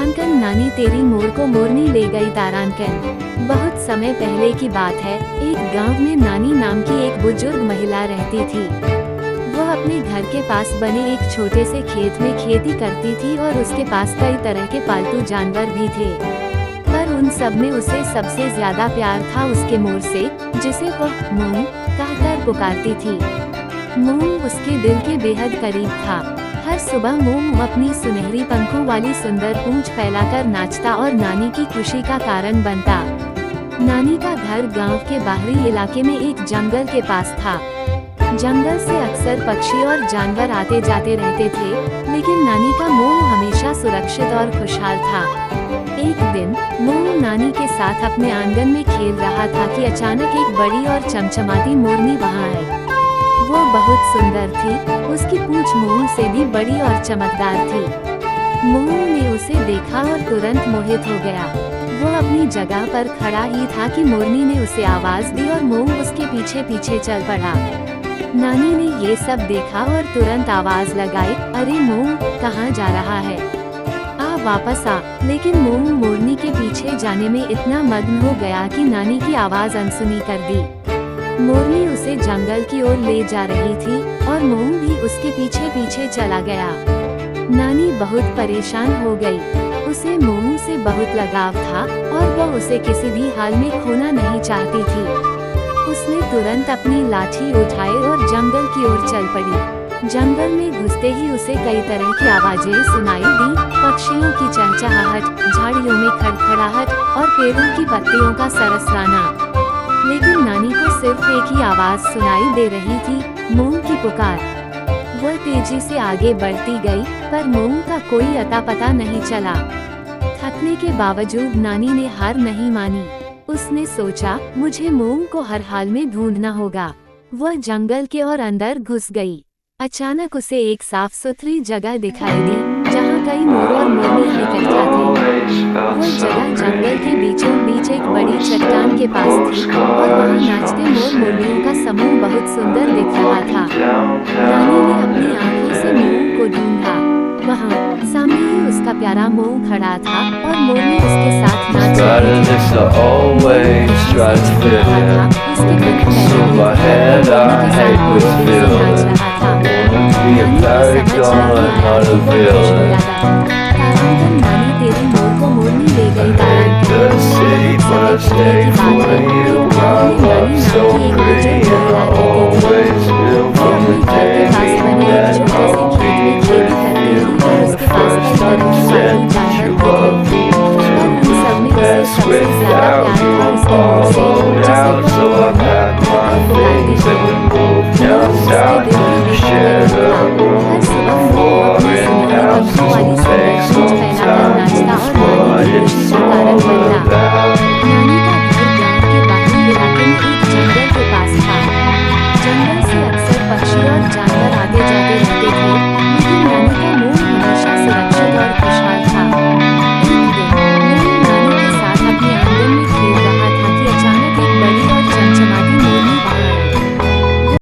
तारांकन नानी तेरी मोर को मोरनी ले गई तारांकन। बहुत समय पहले की बात है, एक गांव में नानी नाम की एक बुजुर्ग महिला रहती थी। वह अपने घर के पास बने एक छोटे से खेत में खेती करती थी और उसके पास कई तरह के पालतू जानवर भी थे। पर उन सब में उसे सबसे ज्यादा प्यार था उसके मोर से, जिसे वह मूंग कहकर पुकारती थी। मूंग उसके दिल के बेहद करीब था। हर सुबह मूंग अपनी सुनहरी पंखों वाली सुंदर पूंछ फैलाकर नाचता और नानी की खुशी का कारण बनता। नानी का घर गांव के बाहरी इलाके में एक जंगल के पास था। जंगल से अक्सर पक्षी और जानवर आते जाते रहते थे, लेकिन नानी का मूंग हमेशा सुरक्षित और खुशहाल था। एक दिन मूंग नानी के साथ अपने आंगन में खेल रहा था कि अचानक एक बड़ी और चमचमाती मोरनी वहां आई। वो बहुत सुंदर थी, उसकी पूंछ मूंग से भी बड़ी और चमकदार थी। मूंग ने उसे देखा और तुरंत मोहित हो गया। वो अपनी जगह पर खड़ा ही था कि मोरनी ने उसे आवाज दी और मूंग उसके पीछे पीछे चल पड़ा। नानी ने ये सब देखा और तुरंत आवाज लगाई, अरे मूंग, कहाँ जा रहा है? आ वापस आ। लेकिन मूंग मोरनी के पीछे जाने में इतना मग्न हो गया कि नानी की आवाज अनसुनी कर दी। मोरनी उसे जंगल की ओर ले जा रही थी और मूंग भी उसके पीछे पीछे चला गया। नानी बहुत परेशान हो गई। उसे मूंग से बहुत लगाव था और वह उसे किसी भी हाल में खोना नहीं चाहती थी। उसने तुरंत अपनी लाठी उठाई और जंगल की ओर चल पड़ी। जंगल में घुसते ही उसे कई तरह की आवाजें सुनाई दी, पक्षियों की चहचहाहट, झाड़ियों में खड़खड़ाहट और पेड़ों की पत्तियों का सरसराना। लेकिन नानी को सिर्फ एक ही आवाज सुनाई दे रही थी, मूंग की पुकार। वह तेजी से आगे बढ़ती गई, पर मूंग का कोई अता पता नहीं चला। थकने के बावजूद नानी ने हार नहीं मानी। उसने सोचा, मुझे मूंग को हर हाल में ढूंढना होगा। वह जंगल के और अंदर घुस गई। अचानक उसे एक साफ सुथरी जगह दिखाई दी, जहाँ कई मोर और मोरनी इकट्ठा थे। वह जगह जंगल के बीचों बीच एक बड़ी चट्टान के पास थी और वहाँ नाचते मोर मोरनियों का समूह बहुत सुंदर दिख रहा था। नानी ने अपनी आंखों से मूंग को ढूंढा। वहाँ सामने ही उसका प्यारा मूंग खड़ा था और मोरनी उसके साथ नाच रही थी। उसके पंख फैले हुए थे और मोरनी के साथ पूरे दिल से नाच रहा था। नानी को समझ नहीं आया कि वो क्या इरादा। तारांकन नानी तेरी मोर को मोरनी ले गई तारांकन। बहुत समय पहले की बात है, एक गाँव में नानी नाम की एक बुजुर्ग महिला रहती थी। वो अपने घर के पास बने एक छोटे से खेत में खेती करती थी और उसके पास कई तरह के पालतू जानवर भी थे। पर उन सब में उसे सबसे ज्यादा प्यार था उसके मोर से, जिसे वो मोरनी कहकर पुकारती थी। मूंग उसके दिल के बेहद करीब था। हर सुबह मूंग अपनी सुनहरी पंखों वाली